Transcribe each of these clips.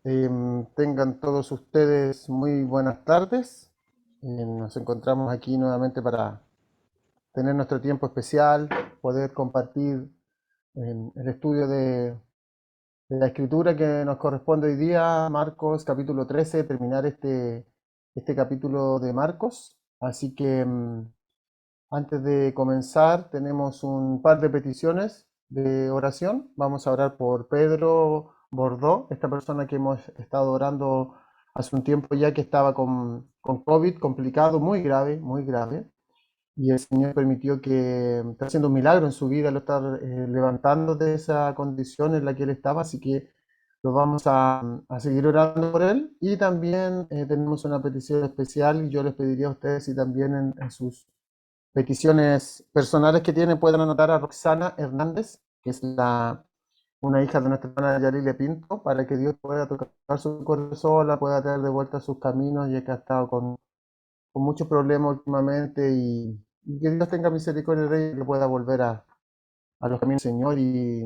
Tengan todos ustedes muy buenas tardes. Nos encontramos aquí nuevamente para tener nuestro tiempo especial, poder compartir el estudio de la escritura que nos corresponde hoy día, Marcos capítulo 13, terminar este capítulo de Marcos. Así que antes de comenzar, tenemos un par de peticiones de oración. Vamos a orar por Pedro Bordó, esta persona que hemos estado orando hace un tiempo ya que estaba con COVID complicado, muy grave, muy grave. Y el Señor permitió que está haciendo un milagro en su vida, lo está levantando de esa condición en la que él estaba, así que lo vamos a seguir orando por él. Y también tenemos una petición especial y yo les pediría a ustedes si también en sus peticiones personales que tiene, pueden anotar a Roxana Hernández, que es una hija de nuestra hermana Yarilia Pinto, para que Dios pueda tocar su corazón, la pueda traer de vuelta a sus caminos, ya que ha estado con muchos problemas últimamente y que Dios tenga misericordia de ella y que pueda volver a los caminos del Señor y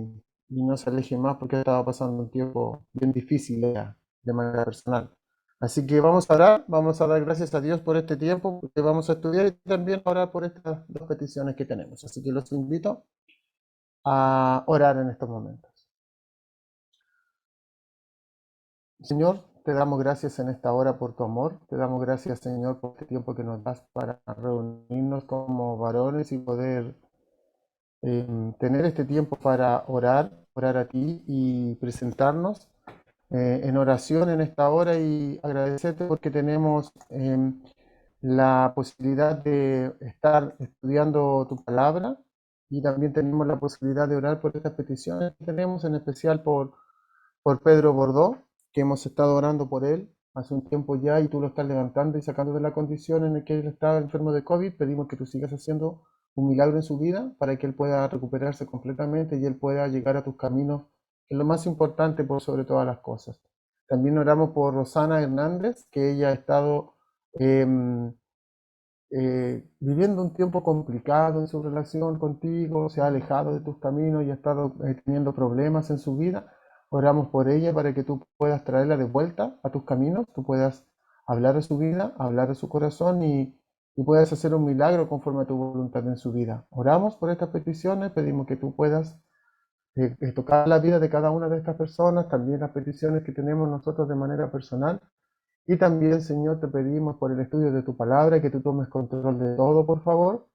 no se aleje más porque estaba pasando un tiempo bien difícil de manera personal. Así que vamos a dar gracias a Dios por este tiempo, que vamos a estudiar y también a orar por estas dos peticiones que tenemos. Así que los invito a orar en estos momentos. Señor, te damos gracias en esta hora por tu amor, te damos gracias, Señor, por este tiempo que nos das para reunirnos como varones y poder tener este tiempo para orar a ti y presentarnos en oración en esta hora y agradecerte porque tenemos la posibilidad de estar estudiando tu palabra y también tenemos la posibilidad de orar por estas peticiones que tenemos, en especial por Pedro Bordó, que hemos estado orando por él hace un tiempo ya y tú lo estás levantando y sacando de la condición en la que él estaba enfermo de COVID. Pedimos que tú sigas haciendo un milagro en su vida para que él pueda recuperarse completamente y él pueda llegar a tus caminos, que es lo más importante por sobre todas las cosas. También oramos por Rosana Hernández, que ella ha estado viviendo un tiempo complicado en su relación contigo, se ha alejado de tus caminos y ha estado teniendo problemas en su vida. Oramos por ella para que tú puedas traerla de vuelta a tus caminos, tú puedas hablar de su vida, hablar de su corazón y puedas hacer un milagro conforme a tu voluntad en su vida. Oramos por estas peticiones, pedimos que tú puedas tocar la vida de cada una de estas personas, también las peticiones que tenemos nosotros de manera personal. Y también, Señor, te pedimos por el estudio de tu palabra que tú tomes control de todo, por favor.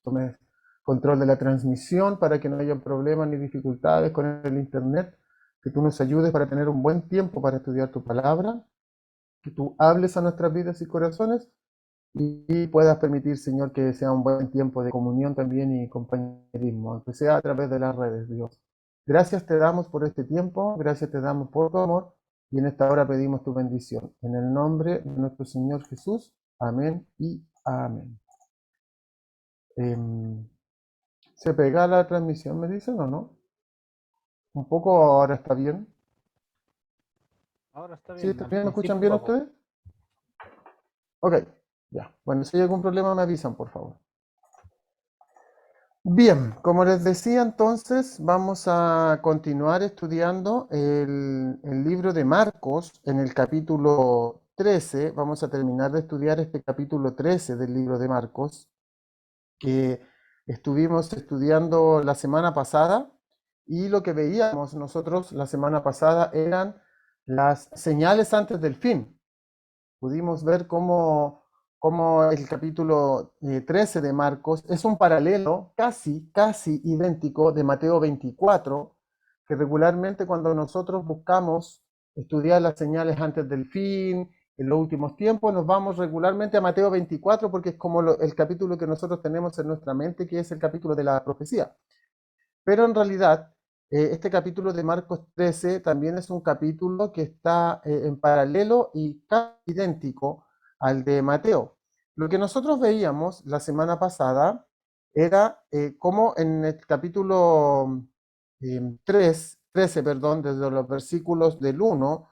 Tomes control de la transmisión para que no haya problemas ni dificultades con el Internet. Que tú nos ayudes para tener un buen tiempo para estudiar tu palabra. Que tú hables a nuestras vidas y corazones y puedas permitir, Señor, que sea un buen tiempo de comunión también y compañerismo, aunque sea a través de las redes, Dios. Gracias te damos por este tiempo, gracias te damos por tu amor y en esta hora pedimos tu bendición. En el nombre de nuestro Señor Jesús, amén y amén. Em, ¿Se pega la transmisión, me dicen o no? Un poco ahora está bien. Ahora está ¿Sí bien, está al bien? ¿Me escuchan principio un bien poco. ustedes? Ok, ya. Bueno, si hay algún problema me avisan, por favor. Bien, como les decía entonces, vamos a continuar estudiando el libro de Marcos en el capítulo 13. Vamos a terminar de estudiar este capítulo 13 del libro de Marcos, que estuvimos estudiando la semana pasada y lo que veíamos nosotros la semana pasada eran las señales antes del fin. Pudimos ver cómo el capítulo 13 de Marcos es un paralelo casi idéntico de Mateo 24, que regularmente cuando nosotros buscamos estudiar las señales antes del fin, en los últimos tiempos, nos vamos regularmente a Mateo 24 porque es como el capítulo que nosotros tenemos en nuestra mente, que es el capítulo de la profecía. Pero en realidad, este capítulo de Marcos 13 también es un capítulo que está en paralelo y casi idéntico al de Mateo. Lo que nosotros veíamos la semana pasada era cómo en el capítulo 13, perdón, desde los versículos del 1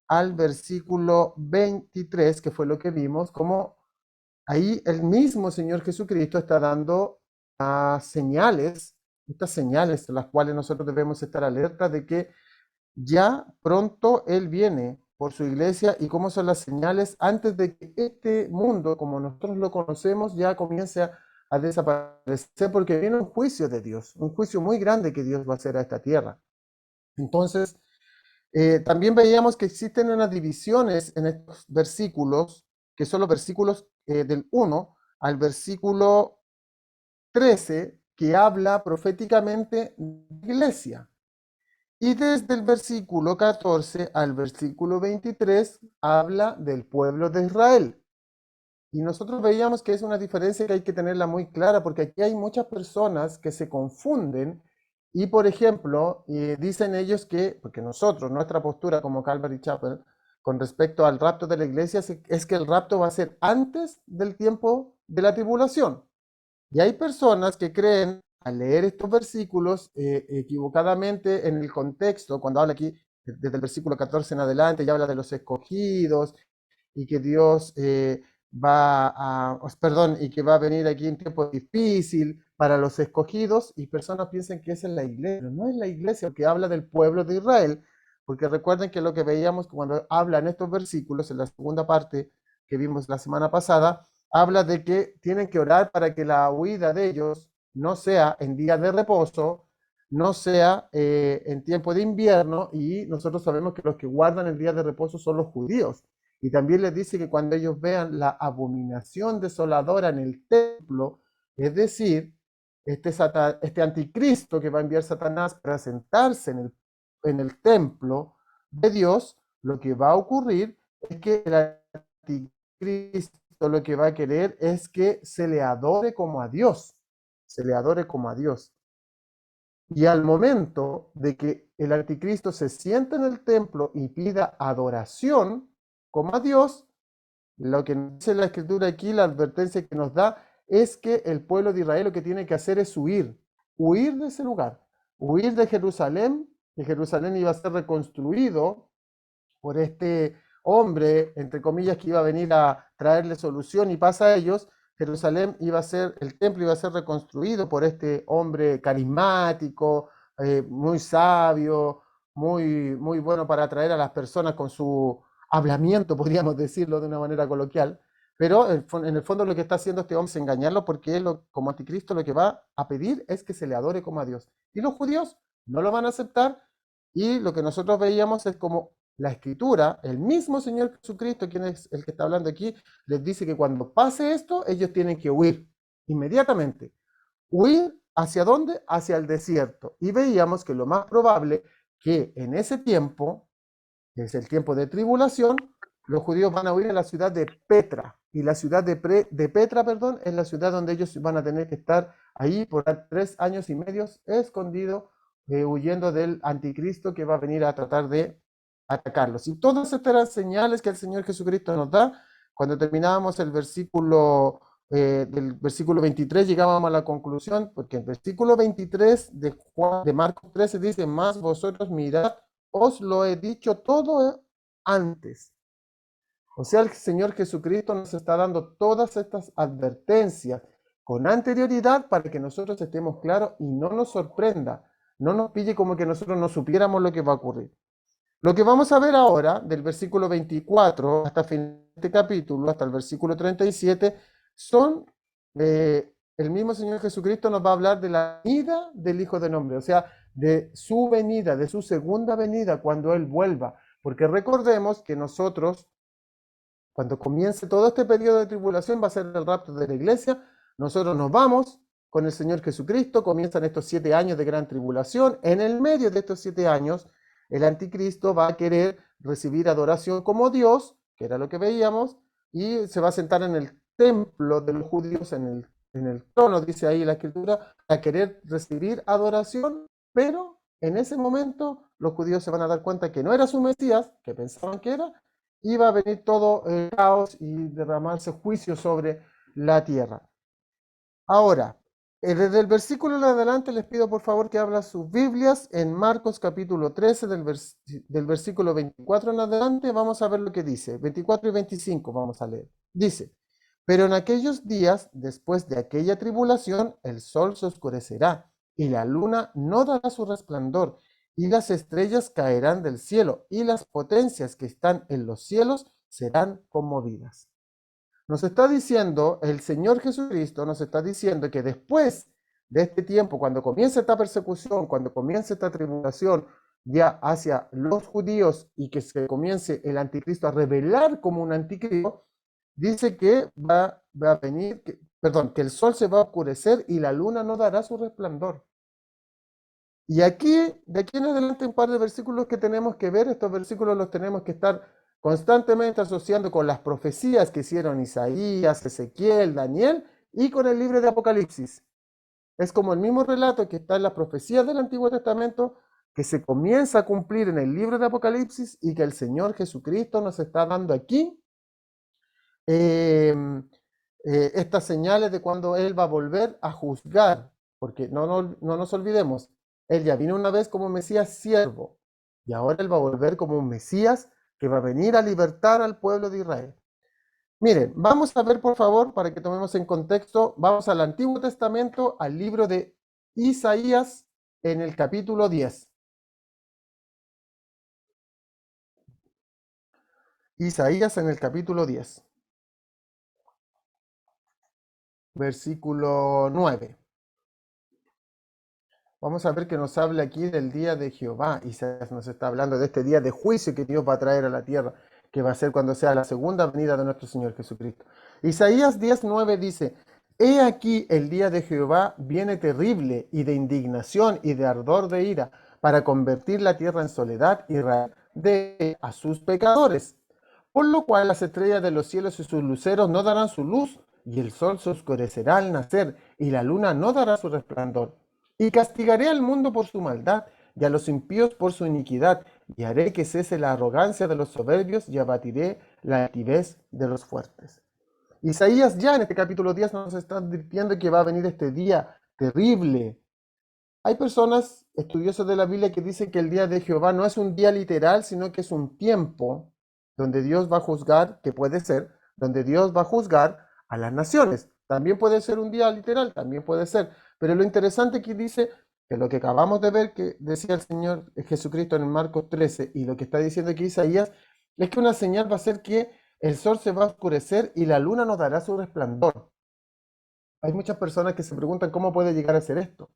al versículo 23, que fue lo que vimos, como ahí el mismo Señor Jesucristo está dando señales, estas señales, las cuales nosotros debemos estar alerta de que ya pronto Él viene por su iglesia y cómo son las señales antes de que este mundo, como nosotros lo conocemos, ya comience a desaparecer, porque viene un juicio de Dios, un juicio muy grande que Dios va a hacer a esta tierra. Entonces, también veíamos que existen unas divisiones en estos versículos, que son los versículos del 1 al versículo 13, que habla proféticamente de la iglesia. Y desde el versículo 14 al versículo 23 habla del pueblo de Israel. Y nosotros veíamos que es una diferencia que hay que tenerla muy clara, porque aquí hay muchas personas que se confunden y, por ejemplo, dicen ellos que, porque nosotros, nuestra postura como Calvary Chapel, con respecto al rapto de la iglesia, es que el rapto va a ser antes del tiempo de la tribulación. Y hay personas que creen, al leer estos versículos, equivocadamente en el contexto, cuando habla aquí, desde el versículo 14 en adelante, ya habla de los escogidos, y que Dios perdón, y que va a venir aquí un tiempo difícil para los escogidos, y personas piensan que esa es la iglesia, pero no es la iglesia, que habla del pueblo de Israel, porque recuerden que lo que veíamos cuando habla en estos versículos, en la segunda parte que vimos la semana pasada, habla de que tienen que orar para que la huida de ellos no sea en días de reposo, no sea en tiempo de invierno, y nosotros sabemos que los que guardan el día de reposo son los judíos. Y también les dice que cuando ellos vean la abominación desoladora en el templo, es decir, este anticristo que va a enviar Satanás para sentarse en el templo de Dios, lo que va a ocurrir es que el anticristo lo que va a querer es que se le adore como a Dios, se le adore como a Dios. Y al momento de que el anticristo se sienta en el templo y pida adoración como a Dios, lo que nos dice la escritura aquí, la advertencia que nos da, es que el pueblo de Israel lo que tiene que hacer es huir de ese lugar, huir de Jerusalén, que Jerusalén iba a ser reconstruido por este hombre, entre comillas, que iba a venir a traerle solución y paz a ellos. Jerusalén iba a ser, el templo iba a ser reconstruido por este hombre carismático, muy sabio, muy bueno para atraer a las personas con su hablamiento, podríamos decirlo de una manera coloquial. Pero en el fondo lo que está haciendo este hombre es engañarlo, porque él, como anticristo, lo que va a pedir es que se le adore como a Dios. Y los judíos no lo van a aceptar, y lo que nosotros veíamos es como la escritura, el mismo Señor Jesucristo, quien es el que está hablando aquí, les dice que cuando pase esto, ellos tienen que huir inmediatamente. ¿Huir hacia dónde? Hacia el desierto. Y veíamos que lo más probable que en ese tiempo, que es el tiempo de tribulación, los judíos van a huir a la ciudad de Petra. Y la ciudad de Petra, perdón, es la ciudad donde ellos van a tener que estar ahí por 3 años y medio escondidos, huyendo del anticristo que va a venir a tratar de atacarlos. Y todas estas eran señales que el Señor Jesucristo nos da. Cuando terminábamos del versículo 23, llegábamos a la conclusión, porque el versículo 23 de Marcos 13 dice: más vosotros mirad, os lo he dicho todo antes. O sea, el Señor Jesucristo nos está dando todas estas advertencias con anterioridad para que nosotros estemos claros y no nos sorprenda, no nos pille como que nosotros no supiéramos lo que va a ocurrir. Lo que vamos a ver ahora, del versículo 24 hasta el fin de este capítulo, hasta el versículo 37, son, el mismo Señor Jesucristo nos va a hablar de la venida del Hijo del Hombre, o sea, de su venida, de su segunda venida, cuando Él vuelva. Porque recordemos que nosotros, cuando comience todo este periodo de tribulación, va a ser el rapto de la iglesia, nosotros nos vamos con el Señor Jesucristo, comienzan estos 7 años de gran tribulación. En el medio de estos 7 años, el anticristo va a querer recibir adoración como Dios, que era lo que veíamos, y se va a sentar en el templo de los judíos, en el trono, dice ahí la escritura, a querer recibir adoración, pero en ese momento los judíos se van a dar cuenta que no era su Mesías, que pensaban que era, iba a venir todo el caos y derramarse juicio sobre la tierra. Ahora, desde el versículo en adelante les pido por favor que abran sus Biblias en Marcos capítulo 13, del versículo 24 en adelante. Vamos a ver lo que dice. 24 y 25 vamos a leer. Dice: pero en aquellos días, después de aquella tribulación, el sol se oscurecerá y la luna no dará su resplandor, y las estrellas caerán del cielo, y las potencias que están en los cielos serán conmovidas. Nos está diciendo el Señor Jesucristo, nos está diciendo que después de este tiempo, cuando comience esta persecución, cuando comience esta tribulación ya hacia los judíos y que se comience el anticristo a revelar como un anticristo, dice que va a venir, perdón, que el sol se va a oscurecer y la luna no dará su resplandor. Y aquí, de aquí en adelante, un par de versículos que tenemos que ver, estos versículos los tenemos que estar constantemente asociando con las profecías que hicieron Isaías, Ezequiel, Daniel y con el libro de Apocalipsis. Es como el mismo relato que está en las profecías del Antiguo Testamento, que se comienza a cumplir en el libro de Apocalipsis y que el Señor Jesucristo nos está dando aquí estas señales de cuando Él va a volver a juzgar, porque no nos olvidemos, Él ya vino una vez como Mesías siervo y ahora Él va a volver como un Mesías que va a venir a libertar al pueblo de Israel. Miren, vamos a ver por favor, para que tomemos en contexto, vamos al Antiguo Testamento, al libro de Isaías en el capítulo 10. Isaías en el capítulo 10, versículo 9. Vamos a ver que nos habla aquí del día de Jehová. Isaías nos está hablando de este día de juicio que Dios va a traer a la tierra, que va a ser cuando sea la segunda venida de nuestro Señor Jesucristo. Isaías 10:9 dice, He aquí el día de Jehová viene terrible y de indignación y de ardor de ira, para convertir la tierra en soledad y de a sus pecadores. Por lo cual las estrellas de los cielos y sus luceros no darán su luz, y el sol se oscurecerá al nacer, y la luna no dará su resplandor. Y castigaré al mundo por su maldad, y a los impíos por su iniquidad, y haré que cese la arrogancia de los soberbios, y abatiré la altivez de los fuertes. Isaías ya en este capítulo 10 nos está advirtiendo que va a venir este día terrible. Hay personas estudiosas de la Biblia que dicen que el día de Jehová no es un día literal, sino que es un tiempo donde Dios va a juzgar, que puede ser, donde Dios va a juzgar a las naciones. También puede ser un día literal, también puede ser. Pero lo interesante aquí dice que lo que acabamos de ver, que decía el Señor Jesucristo en Marcos 13, y lo que está diciendo aquí Isaías, es que una señal va a ser que el sol se va a oscurecer y la luna nos dará su resplandor. Hay muchas personas que se preguntan cómo puede llegar a ser esto.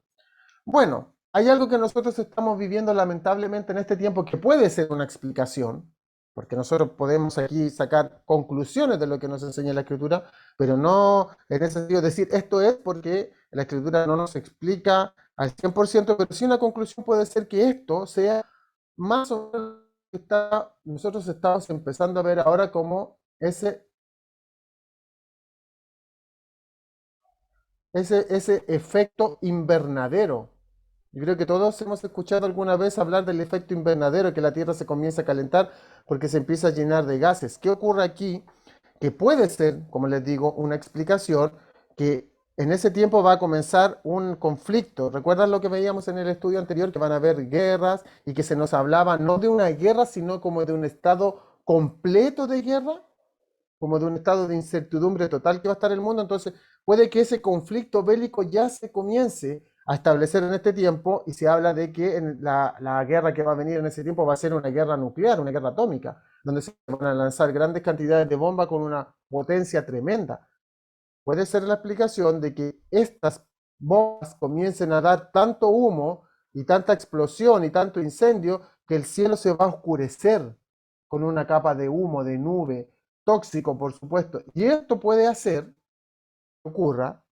Bueno, hay algo que nosotros estamos viviendo lamentablemente en este tiempo que puede ser una explicación, porque nosotros podemos aquí sacar conclusiones de lo que nos enseña la Escritura, pero no en ese sentido decir esto es porque la Escritura no nos explica al 100%, pero sí una conclusión puede ser que esto sea más o menos lo que nosotros estamos empezando a ver ahora como ese efecto invernadero. Yo creo que todos hemos escuchado alguna vez hablar del efecto invernadero, que la Tierra se comienza a calentar porque se empieza a llenar de gases. ¿Qué ocurre aquí? Que puede ser, como les digo, una explicación que en ese tiempo va a comenzar un conflicto. ¿Recuerdan lo que veíamos en el estudio anterior? Que van a haber guerras y que se nos hablaba no de una guerra, sino como de un estado completo de guerra, como de un estado de incertidumbre total que va a estar el mundo. Entonces, puede que ese conflicto bélico ya se comience a establecer en este tiempo y se habla de que en la guerra que va a venir en ese tiempo va a ser una guerra nuclear, una guerra atómica, donde se van a lanzar grandes cantidades de bombas con una potencia tremenda. Puede ser la explicación de que estas bombas comiencen a dar tanto humo y tanta explosión y tanto incendio que el cielo se va a oscurecer con una capa de humo, de nube, tóxico por supuesto. Y esto puede hacer que ocurra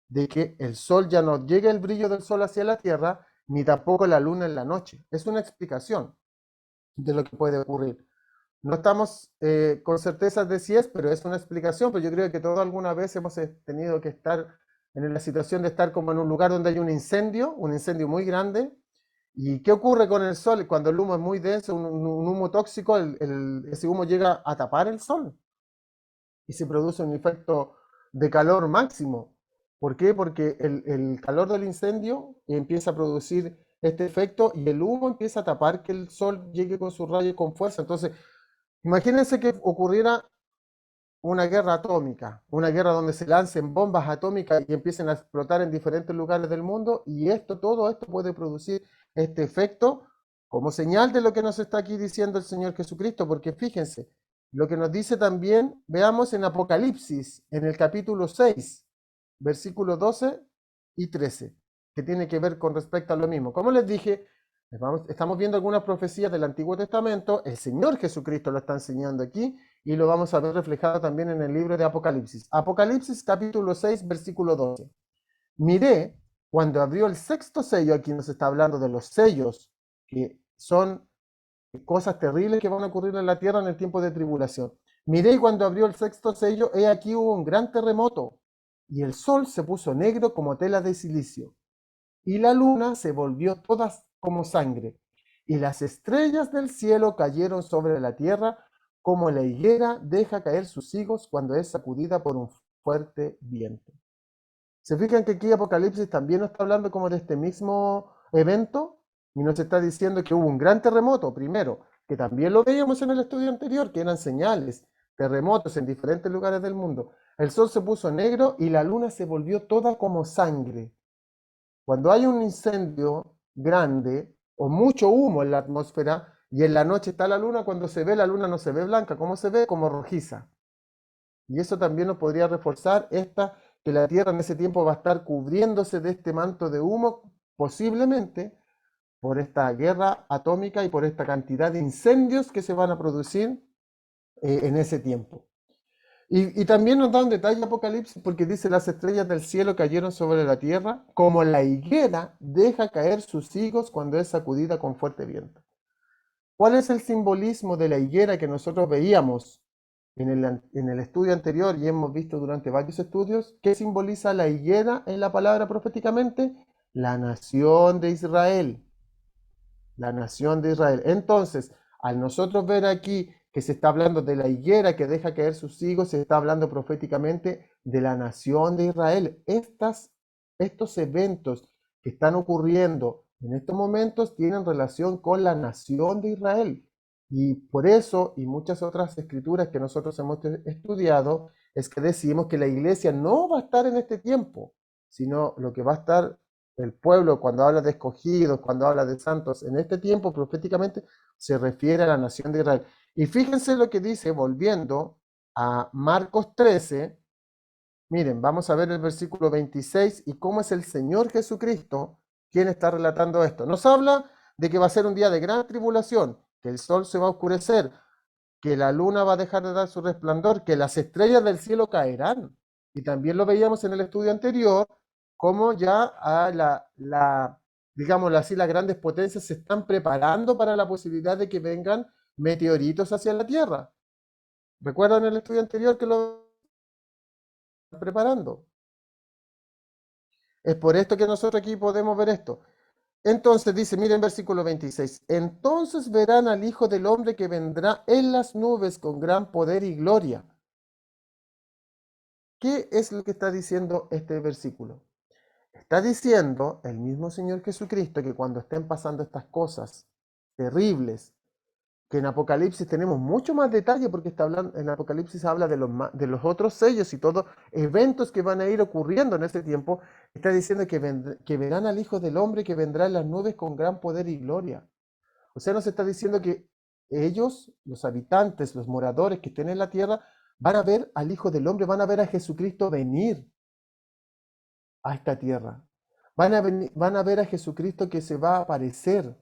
de que el sol ya no llegue el brillo del sol hacia la tierra, ni tampoco la luna en la noche. Es una explicación de lo que puede ocurrir. No estamos con certeza de si es, pero es una explicación, pero yo creo que todos alguna vez hemos tenido que estar en la situación de estar como en un lugar donde hay un incendio muy grande. ¿Y qué ocurre con el sol? Cuando el humo es muy denso, un humo tóxico, ese humo llega a tapar el sol y se produce un efecto de calor máximo. ¿Por qué? Porque el calor del incendio empieza a producir este efecto y el humo empieza a tapar que el sol llegue con su rayo con fuerza. Entonces, imagínense que ocurriera una guerra atómica, una guerra donde se lancen bombas atómicas y empiecen a explotar en diferentes lugares del mundo y todo esto puede producir este efecto como señal de lo que nos está aquí diciendo el Señor Jesucristo, porque fíjense, lo que nos dice también, veamos en Apocalipsis, en el capítulo 6, versículos 12 y 13, que tiene que ver con respecto a lo mismo. Como les dije, estamos viendo algunas profecías del Antiguo Testamento, el Señor Jesucristo lo está enseñando aquí, y lo vamos a ver reflejado también en el libro de Apocalipsis. Apocalipsis capítulo 6, versículo 12. Miré cuando abrió el sexto sello, aquí nos está hablando de los sellos, que son cosas terribles que van a ocurrir en la tierra en el tiempo de tribulación. Miré cuando abrió el sexto sello, he aquí hubo un gran terremoto, y el sol se puso negro como tela de silicio, y la luna se volvió toda como sangre, y las estrellas del cielo cayeron sobre la tierra, como la higuera deja caer sus higos cuando es sacudida por un fuerte viento. ¿Se fijan que aquí Apocalipsis también nos está hablando como de este mismo evento? Y nos está diciendo que hubo un gran terremoto, primero, que también lo veíamos en el estudio anterior, que eran señales, terremotos en diferentes lugares del mundo. El sol se puso negro y la luna se volvió toda como sangre. Cuando hay un incendio grande o mucho humo en la atmósfera y en la noche está la luna, cuando se ve la luna no se ve blanca, ¿cómo se ve? Como rojiza. Y eso también nos podría reforzar que la Tierra en ese tiempo va a estar cubriéndose de este manto de humo, posiblemente por esta guerra atómica y por esta cantidad de incendios que se van a producir en ese tiempo. Y también nos da un detalle Apocalipsis porque dice las estrellas del cielo cayeron sobre la tierra como la higuera deja caer sus higos cuando es sacudida con fuerte viento. ¿Cuál es el simbolismo de la higuera que nosotros veíamos en el estudio anterior y hemos visto durante varios estudios? ¿Qué simboliza la higuera en la palabra proféticamente? La nación de Israel. La nación de Israel. Entonces, al nosotros ver aquí que se está hablando de la higuera que deja caer sus higos, se está hablando proféticamente de la nación de Israel. Estos eventos que están ocurriendo en estos momentos tienen relación con la nación de Israel. Y por eso, y muchas otras escrituras que nosotros hemos estudiado, es que decimos que la iglesia no va a estar en este tiempo, sino lo que va a estar el pueblo, cuando habla de escogidos, cuando habla de santos, en este tiempo proféticamente se refiere a la nación de Israel. Y fíjense lo que dice, volviendo a Marcos 13, miren, vamos a ver el versículo 26 y cómo es el Señor Jesucristo quien está relatando esto. Nos habla de que va a ser un día de gran tribulación, que el sol se va a oscurecer, que la luna va a dejar de dar su resplandor, que las estrellas del cielo caerán. Y también lo veíamos en el estudio anterior, cómo ya digámoslo así, las grandes potencias se están preparando para la posibilidad de que vengan meteoritos hacia la Tierra. ¿Recuerdan el estudio anterior que lo están preparando? Es por esto que nosotros aquí podemos ver esto. Entonces dice, miren versículo 26, entonces verán al Hijo del Hombre que vendrá en las nubes con gran poder y gloria. ¿Qué es lo que está diciendo este versículo? Está diciendo el mismo Señor Jesucristo que cuando estén pasando estas cosas terribles, que en Apocalipsis tenemos mucho más detalle porque está hablando, en Apocalipsis habla de los otros sellos y todos eventos que van a ir ocurriendo en ese tiempo, está diciendo que verán al Hijo del Hombre que vendrá en las nubes con gran poder y gloria. O sea, nos está diciendo que ellos, los habitantes, los moradores que estén en la tierra, van a ver al Hijo del Hombre, van a ver a Jesucristo venir a esta tierra. Van a ver a Jesucristo que se va a aparecer.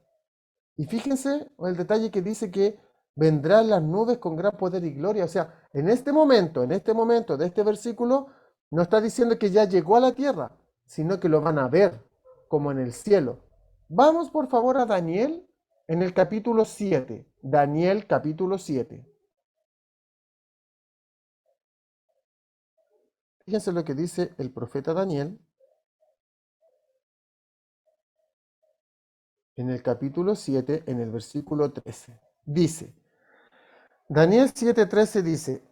Y fíjense el detalle que dice que vendrán las nubes con gran poder y gloria. O sea, en este momento de este versículo, no está diciendo que ya llegó a la tierra, sino que lo van a ver como en el cielo. Vamos por favor a Daniel en el capítulo 7. Daniel capítulo 7. Fíjense lo que dice el profeta Daniel en el capítulo 7, en el versículo 13. Dice, Daniel 7:13 dice,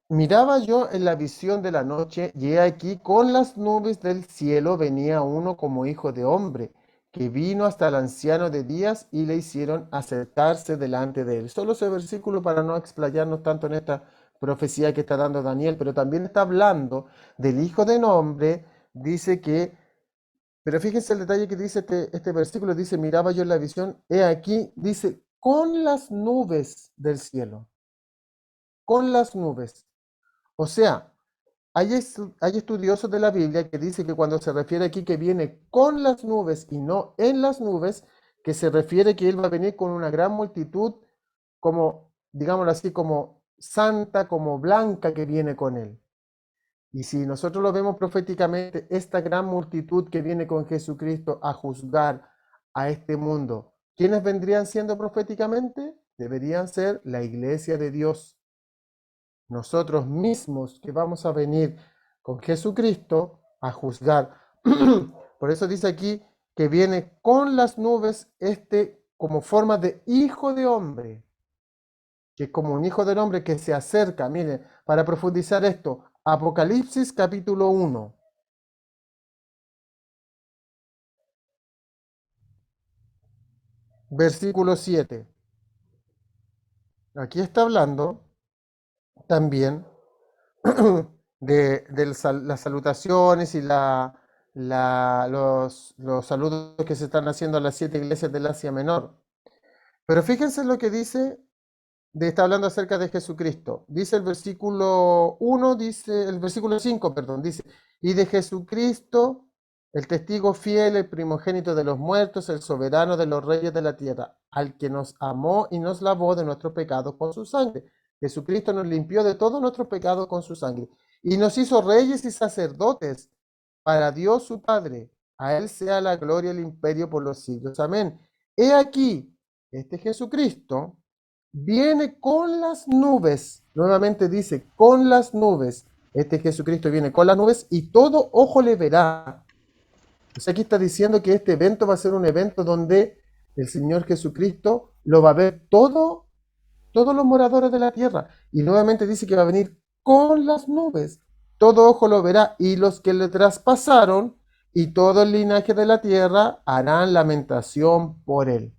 miraba yo en la visión de la noche, y he aquí con las nubes del cielo venía uno como hijo de hombre, que vino hasta el anciano de días y le hicieron acercarse delante de él. Solo ese versículo para no explayarnos tanto en esta profecía que está dando Daniel, pero también está hablando del hijo de hombre, dice que Pero fíjense el detalle que dice este versículo, dice, miraba yo en la visión, he aquí, dice, con las nubes del cielo, con las nubes. O sea, hay estudiosos de la Biblia que dicen que cuando se refiere aquí que viene con las nubes y no en las nubes, que se refiere que Él va a venir con una gran multitud, como, digámoslo así, como santa, como blanca que viene con Él. Y si nosotros lo vemos proféticamente, esta gran multitud que viene con Jesucristo a juzgar a este mundo, ¿quiénes vendrían siendo proféticamente? Deberían ser la iglesia de Dios, nosotros mismos que vamos a venir con Jesucristo a juzgar. Por eso dice aquí que viene con las nubes como forma de hijo de hombre, que es como un hijo del hombre que se acerca. Miren, para profundizar esto, Apocalipsis capítulo 1, versículo 7. Aquí está hablando también de las salutaciones y los saludos que se están haciendo a las 7 iglesias del Asia Menor. Pero fíjense lo que dice, está hablando acerca de Jesucristo. Dice el versículo 1, dice el versículo 5, perdón, dice, y de Jesucristo, el testigo fiel, el primogénito de los muertos, el soberano de los reyes de la tierra, al que nos amó y nos lavó de nuestros pecados con su sangre. Jesucristo nos limpió de todos nuestros pecados con su sangre y nos hizo reyes y sacerdotes para Dios su Padre. A Él sea la gloria y el imperio por los siglos. Amén. He aquí, este Jesucristo viene con las nubes. Nuevamente dice, con las nubes. Este Jesucristo viene con las nubes y todo ojo le verá. O sea, aquí está diciendo que este evento va a ser un evento donde el Señor Jesucristo lo va a ver todos los moradores de la tierra. Y nuevamente dice que va a venir con las nubes. Todo ojo lo verá y los que le traspasaron y todo el linaje de la tierra harán lamentación por él.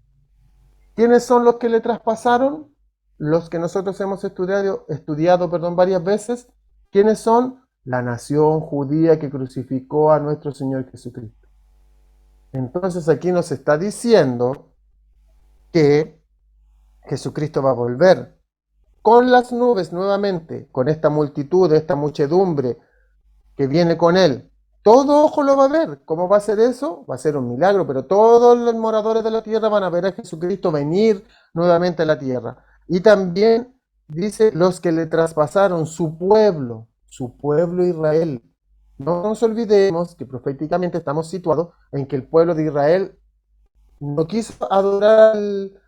¿Quiénes son los que le traspasaron? Los que nosotros hemos estudiado varias veces. ¿Quiénes son? La nación judía que crucificó a nuestro Señor Jesucristo. Entonces aquí nos está diciendo que Jesucristo va a volver con las nubes nuevamente, con esta multitud, esta muchedumbre que viene con él. Todo ojo lo va a ver. ¿Cómo va a ser eso? Va a ser un milagro, pero todos los moradores de la tierra van a ver a Jesucristo venir nuevamente a la tierra. Y también dice los que le traspasaron su pueblo Israel. No nos olvidemos que proféticamente estamos situados en que el pueblo de Israel no quiso adorar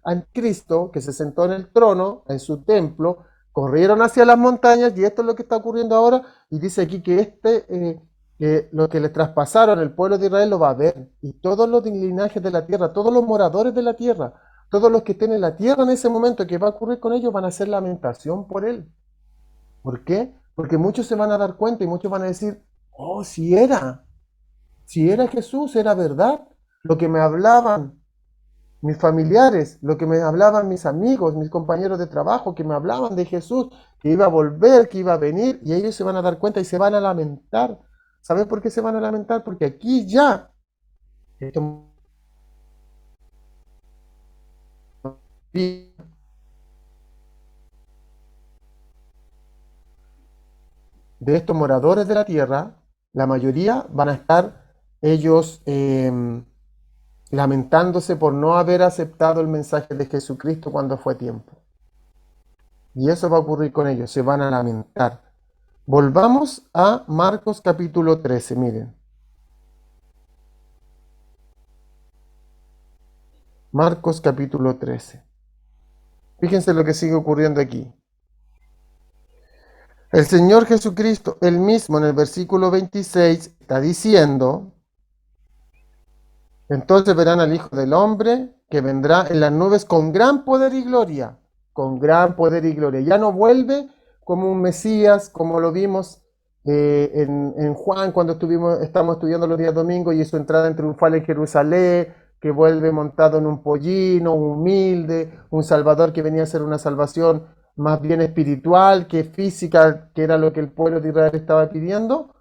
al Cristo que se sentó en el trono, en su templo, corrieron hacia las montañas y esto es lo que está ocurriendo ahora y dice aquí que lo que le traspasaron el pueblo de Israel lo va a ver y todos los linajes de la tierra, todos los moradores de la tierra, todos los que estén en la tierra en ese momento, que va a ocurrir con ellos, van a hacer lamentación por él. ¿Por qué? Porque muchos se van a dar cuenta y muchos van a decir, oh, si era Jesús, era verdad, lo que me hablaban mis familiares, lo que me hablaban mis amigos, mis compañeros de trabajo, que me hablaban de Jesús, que iba a volver, que iba a venir, y ellos se van a dar cuenta y se van a lamentar. ¿Sabes por qué se van a lamentar? Porque aquí ya, de estos moradores de la tierra, la mayoría van a estar ellos lamentándose por no haber aceptado el mensaje de Jesucristo cuando fue tiempo. Y eso va a ocurrir con ellos, se van a lamentar. Volvamos a Marcos capítulo 13, miren. Marcos capítulo 13. Fíjense lo que sigue ocurriendo aquí. El Señor Jesucristo, él mismo en el versículo 26, está diciendo, entonces verán al Hijo del Hombre que vendrá en las nubes con gran poder y gloria, con gran poder y gloria. Ya no vuelve como un Mesías, como lo vimos en Juan cuando estamos estudiando los días domingos y su entrada en triunfal en Jerusalén, que vuelve montado en un pollino, humilde, un Salvador que venía a ser una salvación más bien espiritual que física, que era lo que el pueblo de Israel estaba pidiendo.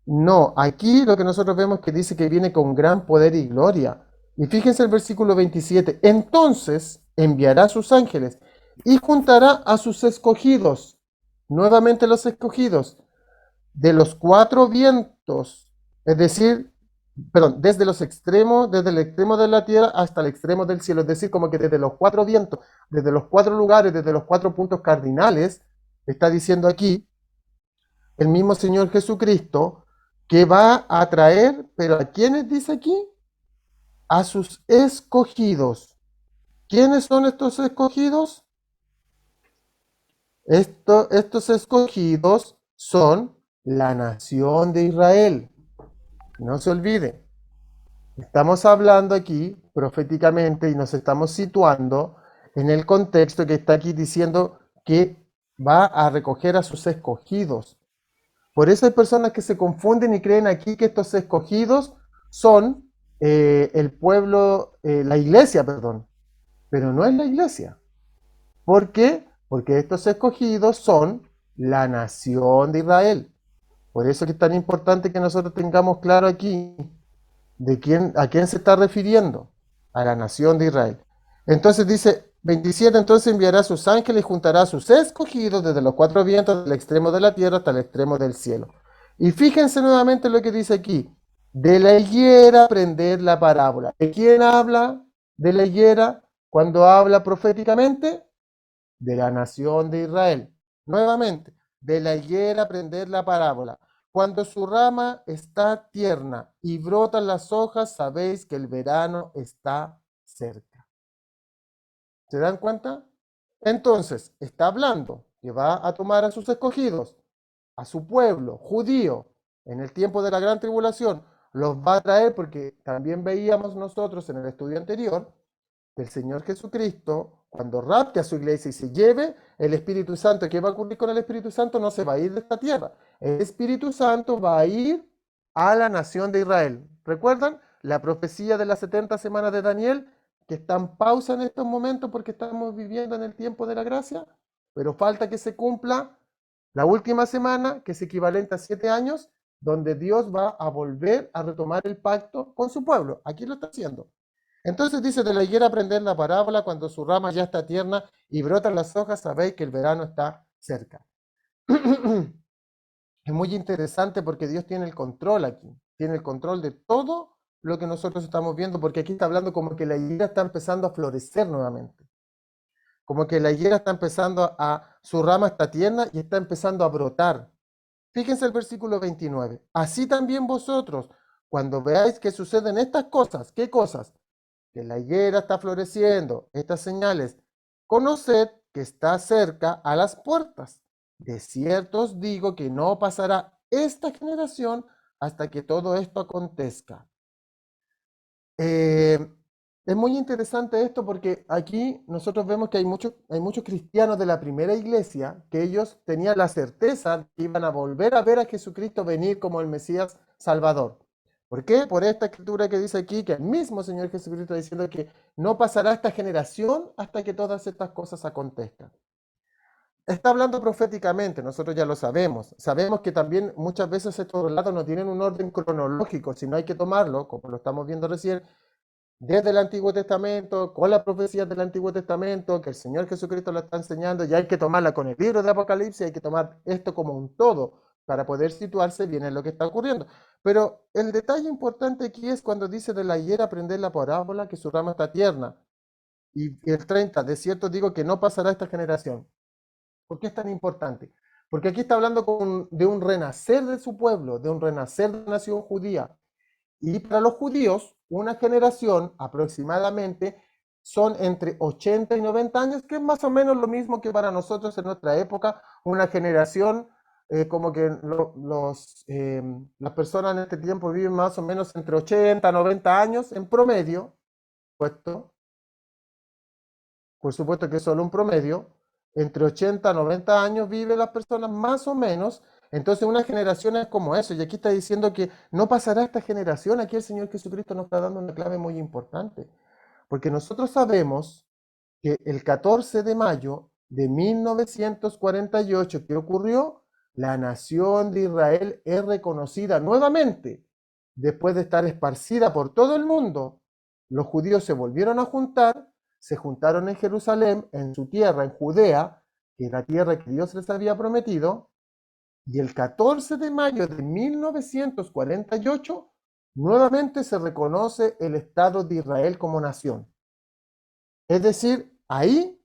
No, aquí lo que nosotros vemos que dice que viene con gran poder y gloria. Y fíjense el versículo 27. Entonces enviará a sus ángeles y juntará a sus escogidos, nuevamente los escogidos, de los cuatro vientos, es decir, perdón, desde los extremos, desde el extremo de la tierra hasta el extremo del cielo, es decir, como que desde los cuatro vientos, desde los cuatro lugares, desde los cuatro puntos cardinales, está diciendo aquí el mismo Señor Jesucristo que va a traer, pero ¿a quiénes dice aquí? A sus escogidos. ¿Quiénes son estos escogidos? Estos escogidos son la nación de Israel. No se olvide, estamos hablando aquí proféticamente y nos estamos situando en el contexto que está aquí diciendo que va a recoger a sus escogidos. Por eso hay personas que se confunden y creen aquí que estos escogidos son el pueblo, la iglesia, perdón, pero no es la iglesia. ¿Por qué? Porque estos escogidos son la nación de Israel. Por eso que es tan importante que nosotros tengamos claro aquí a quién se está refiriendo, a la nación de Israel. Entonces dice 27, entonces enviará a sus ángeles y juntará a sus escogidos desde los cuatro vientos del extremo de la tierra hasta el extremo del cielo. Y fíjense nuevamente lo que dice aquí, de la higuera aprender la parábola. ¿De quién habla de la higuera cuando habla proféticamente? De la nación de Israel. Nuevamente, de la higuera aprender la parábola. Cuando su rama está tierna y brotan las hojas, sabéis que el verano está cerca. ¿Se dan cuenta? Entonces, está hablando que va a tomar a sus escogidos, a su pueblo judío, en el tiempo de la gran tribulación, los va a traer porque también veíamos nosotros en el estudio anterior del Señor Jesucristo, cuando rapte a su iglesia y se lleve el Espíritu Santo, ¿qué va a ocurrir con el Espíritu Santo? No se va a ir de esta tierra. El Espíritu Santo va a ir a la nación de Israel. ¿Recuerdan la profecía de las 70 semanas de Daniel? Que está en pausa en estos momentos porque estamos viviendo en el tiempo de la gracia, pero falta que se cumpla la última semana, que es equivalente a 7 años, donde Dios va a volver a retomar el pacto con su pueblo. Aquí lo está haciendo. Entonces dice, de la higuera aprender la parábola, cuando su rama ya está tierna y brotan las hojas, sabéis que el verano está cerca. Es muy interesante porque Dios tiene el control aquí, tiene el control de todo lo que nosotros estamos viendo, porque aquí está hablando como que la higuera está empezando a florecer nuevamente, como que la higuera está empezando su rama está tierna y está empezando a brotar. Fíjense el versículo 29. Así también vosotros, cuando veáis que suceden estas cosas, ¿qué cosas? Que la higuera está floreciendo, estas señales, conoced que está cerca a las puertas. De cierto os digo que no pasará esta generación hasta que todo esto acontezca. Eh, es muy interesante esto porque aquí nosotros vemos que hay muchos cristianos de la primera iglesia que ellos tenían la certeza de que iban a volver a ver a Jesucristo venir como el Mesías Salvador. ¿Por qué? Por esta escritura que dice aquí que el mismo Señor Jesucristo está diciendo que no pasará esta generación hasta que todas estas cosas acontezcan. Está hablando proféticamente, nosotros ya lo sabemos. Sabemos que también muchas veces estos relatos no tienen un orden cronológico, sino hay que tomarlo, como lo estamos viendo recién, desde el Antiguo Testamento, con las profecías del Antiguo Testamento, que el Señor Jesucristo lo está enseñando, y hay que tomarla con el libro de Apocalipsis, hay que tomar esto como un todo para poder situarse bien en lo que está ocurriendo. Pero el detalle importante aquí es cuando dice de la higuera aprender la parábola, que su rama está tierna. Y el 30, de cierto digo que no pasará esta generación. ¿Por qué es tan importante? Porque aquí está hablando de un renacer de su pueblo, de un renacer de la nación judía. Y para los judíos, una generación aproximadamente son entre 80 y 90 años, que es más o menos lo mismo que para nosotros en nuestra época, una generación como que las personas en este tiempo viven más o menos entre 80 y 90 años en promedio, puesto, por supuesto que es solo un promedio, entre 80 y 90 años viven las personas más o menos. Entonces una generación es como eso, y aquí está diciendo que no pasará esta generación. Aquí el Señor Jesucristo nos está dando una clave muy importante, porque nosotros sabemos que el 14 de mayo de 1948, ¿qué ocurrió? la nación de Israel es reconocida nuevamente. Después de estar esparcida por todo el mundo, los judíos se volvieron a juntar, se juntaron en Jerusalén, en su tierra, en Judea, que es la tierra que Dios les había prometido, y el 14 de mayo de 1948 nuevamente se reconoce el Estado de Israel como nación. Es decir, ahí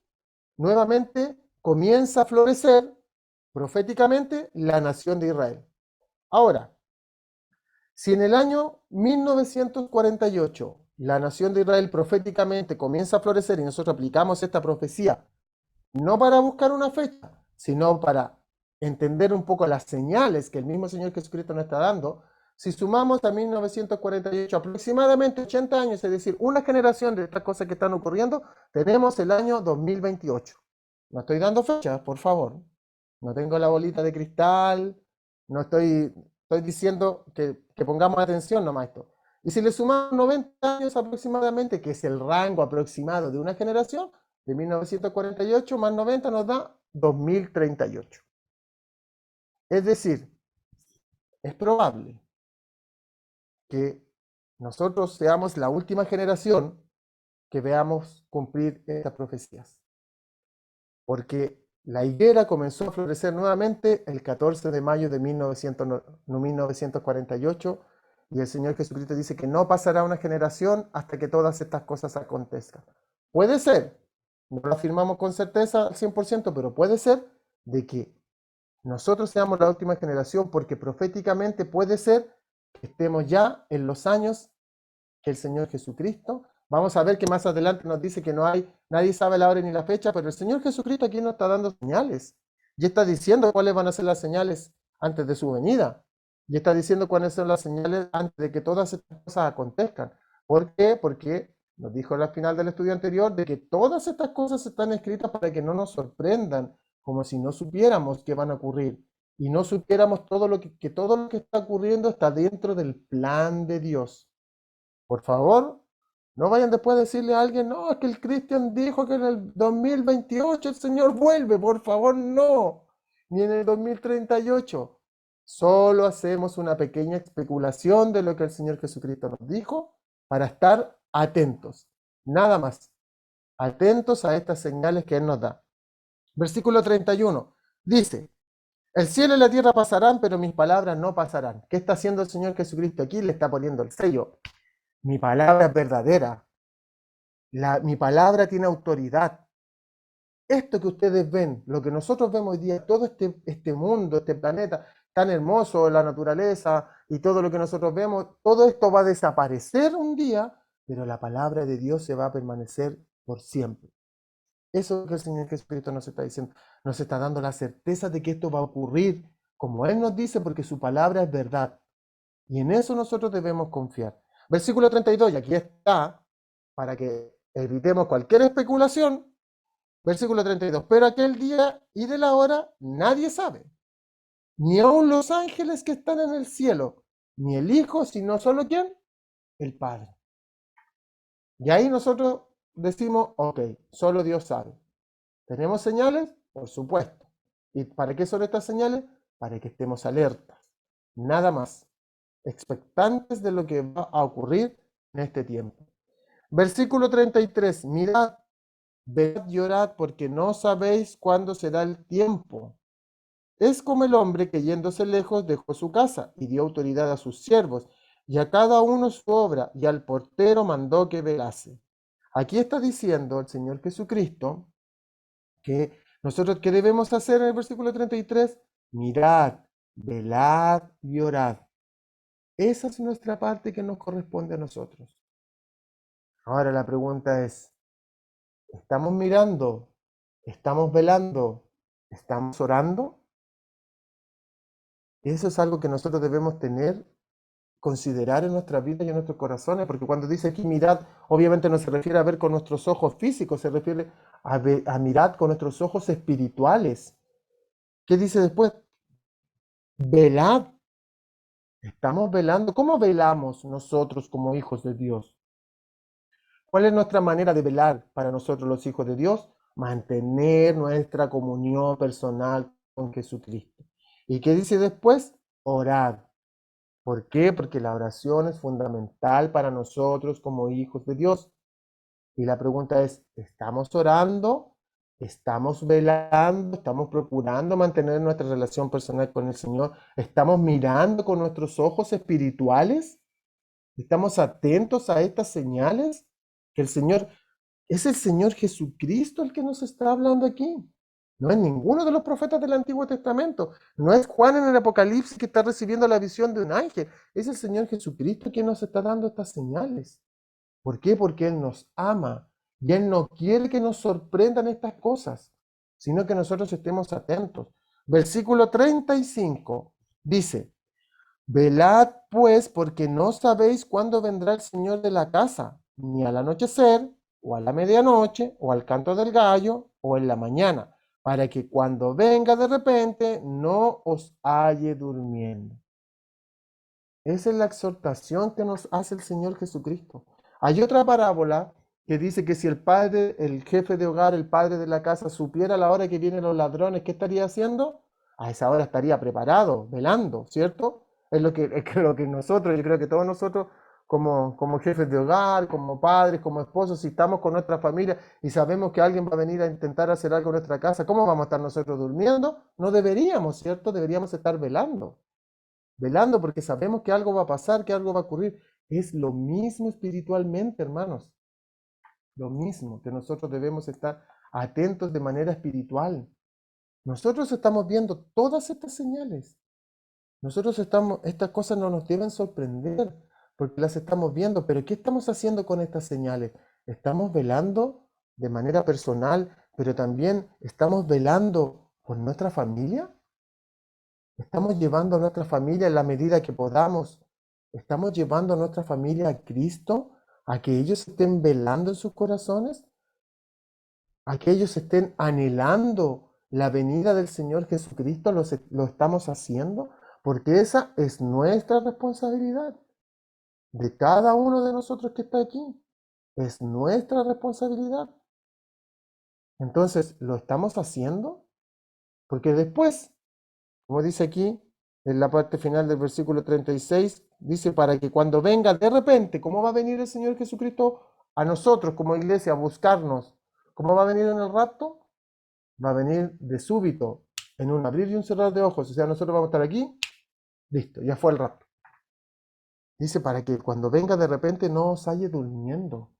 nuevamente comienza a florecer proféticamente la nación de Israel. Ahora, si en el año 1948 la nación de Israel proféticamente comienza a florecer y nosotros aplicamos esta profecía, no para buscar una fecha, sino para entender un poco las señales que el mismo Señor Jesucristo nos está dando, si sumamos a 1948 aproximadamente 80 años, es decir, una generación de estas cosas que están ocurriendo, tenemos el año 2028. No estoy dando fechas, por favor. No tengo la bolita de cristal, no estoy diciendo que pongamos atención nomás a esto. Y si le sumamos 90 años aproximadamente, que es el rango aproximado de una generación, de 1948 más 90 nos da 2038. Es decir, es probable que nosotros seamos la última generación que veamos cumplir estas profecías. Porque la higuera comenzó a florecer nuevamente el 14 de mayo de 1948 y el Señor Jesucristo dice que no pasará una generación hasta que todas estas cosas acontezcan. Puede ser, no lo afirmamos con certeza al 100%, pero puede ser de que nosotros seamos la última generación porque proféticamente puede ser que estemos ya en los años que el Señor Jesucristo. Vamos a ver que más adelante nos dice que no hay, nadie sabe la hora ni la fecha, pero el Señor Jesucristo aquí nos está dando señales. Y está diciendo cuáles van a ser las señales antes de su venida. Y está diciendo cuáles son las señales antes de que todas estas cosas acontezcan. ¿Por qué? Porque nos dijo al final del estudio anterior de que todas estas cosas están escritas para que no nos sorprendan, como si no supiéramos qué van a ocurrir. Y no supiéramos que todo lo que está ocurriendo está dentro del plan de Dios. Por favor, no vayan después a decirle a alguien, no, es que el Cristian dijo que en el 2028 el Señor vuelve. Por favor, no. Ni en el 2038. Solo hacemos una pequeña especulación de lo que el Señor Jesucristo nos dijo para estar atentos. Nada más. Atentos a estas señales que Él nos da. Versículo 31. Dice, el cielo y la tierra pasarán, pero mis palabras no pasarán. ¿Qué está haciendo el Señor Jesucristo aquí? Le está poniendo el sello. Mi palabra es verdadera. Mi palabra tiene autoridad. Esto que ustedes ven, lo que nosotros vemos hoy día, todo este mundo, este planeta tan hermoso, la naturaleza y todo lo que nosotros vemos, todo esto va a desaparecer un día, pero la palabra de Dios se va a permanecer por siempre. Eso es lo que el Señor Jesucristo nos está diciendo. Nos está dando la certeza de que esto va a ocurrir como Él nos dice, porque su palabra es verdad. Y en eso nosotros debemos confiar. Versículo 32, y aquí está, para que evitemos cualquier especulación. Versículo 32, pero aquel día y de la hora nadie sabe, ni aun los ángeles que están en el cielo, ni el Hijo, sino solo ¿quién? El Padre. Y ahí nosotros decimos, ok, solo Dios sabe. ¿Tenemos señales? Por supuesto. ¿Y para qué son estas señales? Para que estemos alertas. Nada más. Expectantes de lo que va a ocurrir en este tiempo. Versículo 33. Mirad, ved y orad porque no sabéis cuándo será el tiempo. Es como el hombre que yéndose lejos dejó su casa y dio autoridad a sus siervos y a cada uno su obra y al portero mandó que velase. Aquí está diciendo el Señor Jesucristo que nosotros, ¿qué debemos hacer en el versículo 33? Mirad, velad y orad. Esa es nuestra parte que nos corresponde a nosotros. Ahora la pregunta es, ¿estamos mirando? ¿Estamos velando? ¿Estamos orando? Eso es algo que nosotros debemos tener, considerar en nuestra vida y en nuestros corazones, porque cuando dice aquí mirad, obviamente no se refiere a ver con nuestros ojos físicos, se refiere a mirar con nuestros ojos espirituales. ¿Qué dice después? Velad. Estamos velando. ¿Cómo velamos nosotros como hijos de Dios? ¿Cuál es nuestra manera de velar para nosotros los hijos de Dios? Mantener nuestra comunión personal con Jesucristo. ¿Y qué dice después? Orad. ¿Por qué? Porque la oración es fundamental para nosotros como hijos de Dios. Y la pregunta es, ¿estamos orando? ¿Estamos velando? ¿Estamos procurando mantener nuestra relación personal con el Señor? ¿Estamos mirando con nuestros ojos espirituales? ¿Estamos atentos a estas señales? Que el Señor, es el Señor Jesucristo el que nos está hablando aquí. No es ninguno de los profetas del Antiguo Testamento. No es Juan en el Apocalipsis que está recibiendo la visión de un ángel. Es el Señor Jesucristo quien nos está dando estas señales. ¿Por qué? Porque Él nos ama y Él no quiere que nos sorprendan estas cosas, sino que nosotros estemos atentos. Versículo 35 dice, velad pues porque no sabéis cuándo vendrá el Señor de la casa, ni al anochecer, o a la medianoche, o al canto del gallo, o en la mañana, para que cuando venga de repente no os halle durmiendo. Esa es la exhortación que nos hace el Señor Jesucristo. Hay otra parábola que dice que si el padre, el jefe de hogar, el padre de la casa, supiera a la hora que vienen los ladrones, ¿qué estaría haciendo? A esa hora estaría preparado, velando, ¿cierto? Es lo que nosotros, yo creo que todos nosotros, como jefes de hogar, como padres, como esposos, si estamos con nuestra familia y sabemos que alguien va a venir a intentar hacer algo en nuestra casa, ¿cómo vamos a estar nosotros durmiendo? No deberíamos, ¿cierto? Deberíamos estar velando porque sabemos que algo va a pasar, que algo va a ocurrir. Es lo mismo espiritualmente, hermanos. Lo mismo, que nosotros debemos estar atentos de manera espiritual. Nosotros estamos viendo todas estas señales. Estas cosas no nos deben sorprender porque las estamos viendo, pero ¿qué estamos haciendo con estas señales? Estamos velando de manera personal, pero también estamos velando por nuestra familia. Estamos llevando a nuestra familia en la medida que podamos. Estamos llevando a nuestra familia a Cristo, a que ellos estén velando en sus corazones, a que ellos estén anhelando la venida del Señor Jesucristo. Lo estamos haciendo porque esa es nuestra responsabilidad, de cada uno de nosotros que está aquí. Es nuestra responsabilidad. Entonces, ¿lo estamos haciendo? Porque después, como dice aquí, en la parte final del versículo 36, dice, para que cuando venga de repente, ¿cómo va a venir el Señor Jesucristo a nosotros como iglesia a buscarnos? ¿Cómo va a venir en el rapto? Va a venir de súbito, en un abrir y un cerrar de ojos. O sea, nosotros vamos a estar aquí, listo, ya fue el rapto. Dice, para que cuando venga de repente no os halle durmiendo.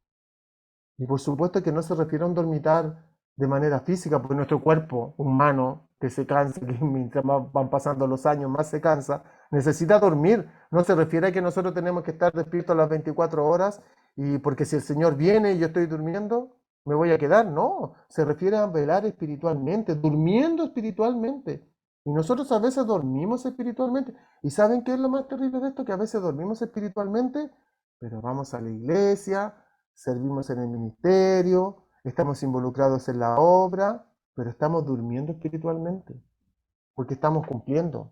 Y por supuesto que no se refiere a un dormitar de manera física, porque nuestro cuerpo humano, que se cansa, que mientras más van pasando los años, más se cansa, necesita dormir. No se refiere a que nosotros tenemos que estar despiertos las 24 horas y porque si el Señor viene y yo estoy durmiendo, me voy a quedar. No, se refiere a velar espiritualmente, durmiendo espiritualmente. Y nosotros a veces dormimos espiritualmente. ¿Y saben qué es lo más terrible de esto? Que a veces dormimos espiritualmente, pero vamos a la iglesia, servimos en el ministerio, estamos involucrados en la obra, pero estamos durmiendo espiritualmente, porque estamos cumpliendo.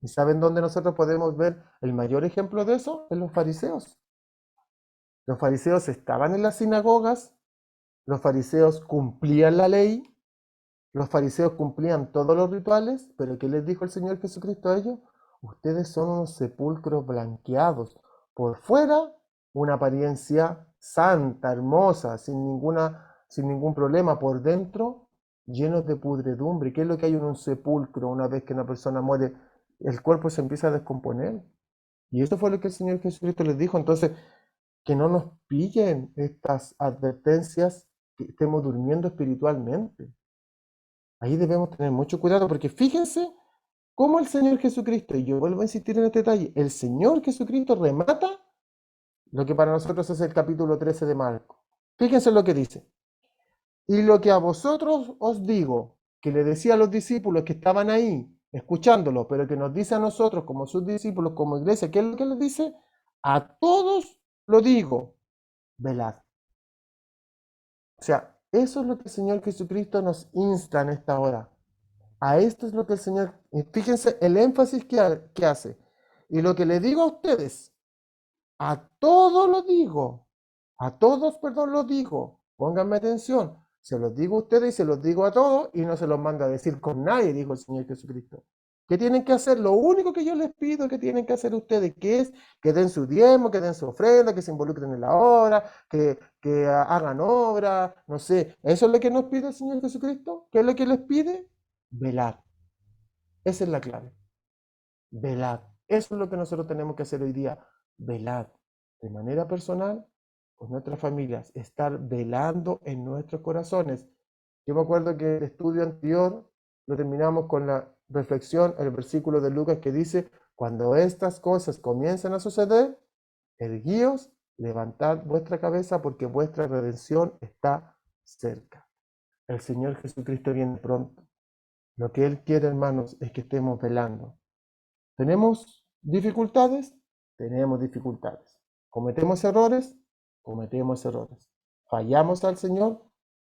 ¿Y saben dónde nosotros podemos ver el mayor ejemplo de eso? En los fariseos. Los fariseos estaban en las sinagogas, los fariseos cumplían la ley, los fariseos cumplían todos los rituales, pero ¿qué les dijo el Señor Jesucristo a ellos? Ustedes son unos sepulcros blanqueados. Por fuera, una apariencia santa, hermosa, sin ningún problema. Por dentro, llenos de pudredumbre. ¿Qué es lo que hay en un sepulcro una vez que una persona muere? El cuerpo se empieza a descomponer. Y eso fue lo que el Señor Jesucristo les dijo. Entonces, que no nos pillen estas advertencias, que estemos durmiendo espiritualmente. Ahí debemos tener mucho cuidado porque fíjense cómo el Señor Jesucristo, y yo vuelvo a insistir en este detalle, el Señor Jesucristo remata lo que para nosotros es el capítulo 13 de Marcos. Fíjense lo que dice. Y lo que a vosotros os digo, que le decía a los discípulos que estaban ahí, escuchándolo, pero que nos dice a nosotros como sus discípulos, como iglesia, ¿qué es lo que les dice? A todos lo digo, velad. O sea, eso es lo que el Señor Jesucristo nos insta en esta hora. A esto es lo que el Señor, fíjense el énfasis que hace. Y lo que le digo a ustedes, a todos lo digo, a todos, perdón, lo digo. Pónganme atención, se los digo a ustedes y se los digo a todos y no se los manda a decir con nadie, dijo el Señor Jesucristo. ¿Qué tienen que hacer? Lo único que yo les pido que tienen que hacer ustedes, que es que den su diezmo, que den su ofrenda, que se involucren en la obra, que hagan obra, no sé. ¿Eso es lo que nos pide el Señor Jesucristo? ¿Qué es lo que les pide? Velar. Esa es la clave. Velar. Eso es lo que nosotros tenemos que hacer hoy día. Velar. De manera personal, con nuestras familias. Estar velando en nuestros corazones. Yo me acuerdo que el estudio anterior lo terminamos con la reflexión, el versículo de Lucas que dice, cuando estas cosas comiencen a suceder, erguíos, levantad vuestra cabeza porque vuestra redención está cerca. El Señor Jesucristo viene pronto. Lo que Él quiere, hermanos, es que estemos velando. ¿Tenemos dificultades? Tenemos dificultades. ¿Cometemos errores? Cometemos errores. ¿Fallamos al Señor?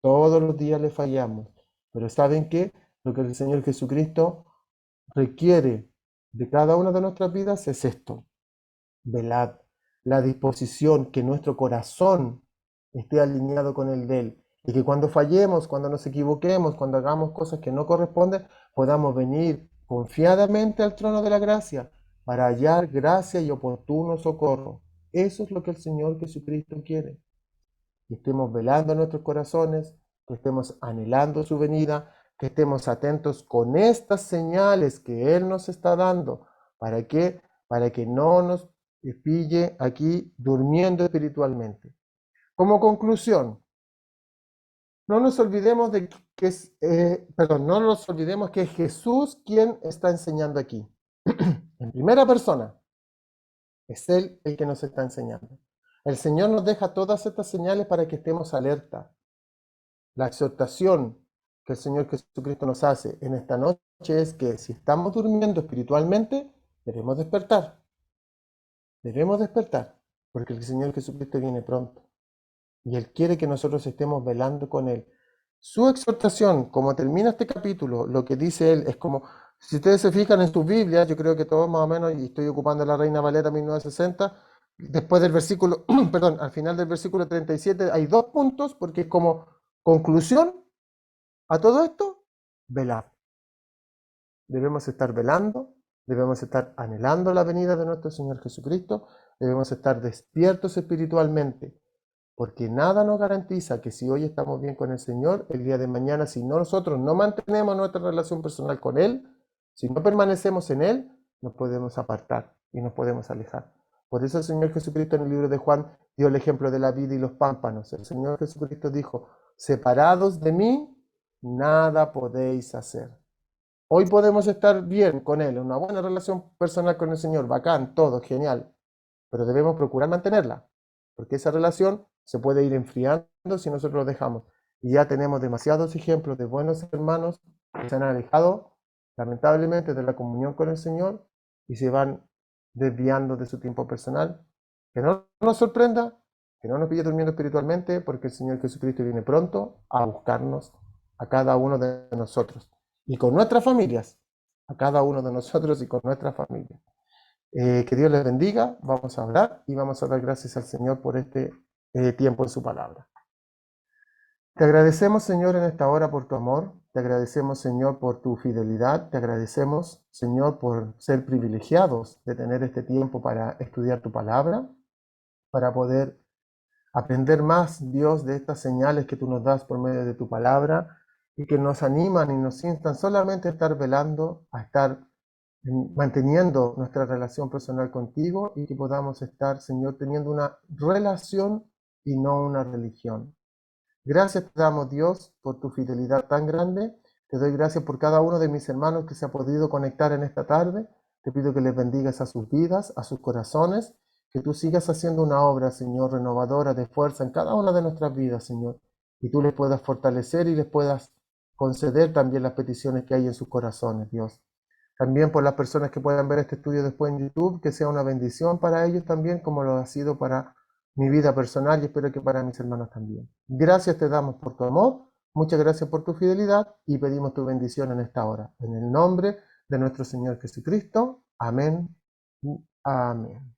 Todos los días le fallamos. Pero ¿saben qué? Lo que el Señor Jesucristo requiere de cada una de nuestras vidas es esto. Velad. La disposición, que nuestro corazón esté alineado con el de Él. Y que cuando fallemos, cuando nos equivoquemos, cuando hagamos cosas que no corresponden, podamos venir confiadamente al trono de la gracia para hallar gracia y oportuno socorro. Eso es lo que el Señor Jesucristo quiere. Que estemos velando en nuestros corazones, que estemos anhelando su venida, que estemos atentos con estas señales que Él nos está dando. ¿Para qué? Para que no nos pille aquí durmiendo espiritualmente. Como conclusión, no nos olvidemos de que es, no nos olvidemos que es Jesús quien está enseñando aquí. En primera persona, es Él el que nos está enseñando. El Señor nos deja todas estas señales para que estemos alerta. La exhortación que el Señor Jesucristo nos hace en esta noche es que si estamos durmiendo espiritualmente, debemos despertar. Debemos despertar, porque el Señor Jesucristo viene pronto. Y Él quiere que nosotros estemos velando con Él. Su exhortación, como termina este capítulo, lo que dice Él es como, si ustedes se fijan en sus Biblias, yo creo que todos más o menos, y estoy ocupando la Reina Valera 1960, después del versículo, perdón, al final del versículo 37 hay dos puntos, porque es como conclusión a todo esto, velar. Debemos estar velando, debemos estar anhelando la venida de nuestro Señor Jesucristo, debemos estar despiertos espiritualmente, porque nada nos garantiza que si hoy estamos bien con el Señor, el día de mañana, si nosotros no mantenemos nuestra relación personal con Él, si no permanecemos en Él, nos podemos apartar y nos podemos alejar. Por eso el Señor Jesucristo en el libro de Juan dio el ejemplo de la vid y los pámpanos. El Señor Jesucristo dijo, separados de mí, nada podéis hacer. Hoy podemos estar bien con Él, una buena relación personal con el Señor, bacán, todo, genial, pero debemos procurar mantenerla, porque esa relación se puede ir enfriando si nosotros lo dejamos. Y ya tenemos demasiados ejemplos de buenos hermanos que se han alejado, lamentablemente, de la comunión con el Señor y se van desviando de su tiempo personal. Que no nos sorprenda, que no nos pille durmiendo espiritualmente, porque el Señor Jesucristo viene pronto a buscarnos a cada uno de nosotros y con nuestras familias, a cada uno de nosotros y con nuestras familias. Que Dios les bendiga, vamos a hablar y vamos a dar gracias al Señor por este tiempo en su palabra. Te agradecemos, Señor, en esta hora por tu amor, te agradecemos, Señor, por tu fidelidad, te agradecemos, Señor, por ser privilegiados de tener este tiempo para estudiar tu palabra, para poder aprender más, Dios, de estas señales que tú nos das por medio de tu palabra y que nos animan y nos instan solamente a estar velando, a estar manteniendo nuestra relación personal contigo y que podamos estar, Señor, teniendo una relación y no una religión. Gracias te damos, Dios, por tu fidelidad tan grande. Te doy gracias por cada uno de mis hermanos que se ha podido conectar en esta tarde. Te pido que les bendigas a sus vidas, a sus corazones, que tú sigas haciendo una obra, Señor, renovadora de fuerza en cada una de nuestras vidas, Señor, y tú les puedas fortalecer y les puedas conceder también las peticiones que hay en sus corazones, Dios. También por las personas que puedan ver este estudio después en YouTube, que sea una bendición para ellos también, como lo ha sido para mi vida personal y espero que para mis hermanos también. Gracias te damos por tu amor, muchas gracias por tu fidelidad y pedimos tu bendición en esta hora. En el nombre de nuestro Señor Jesucristo. Amén. Amén.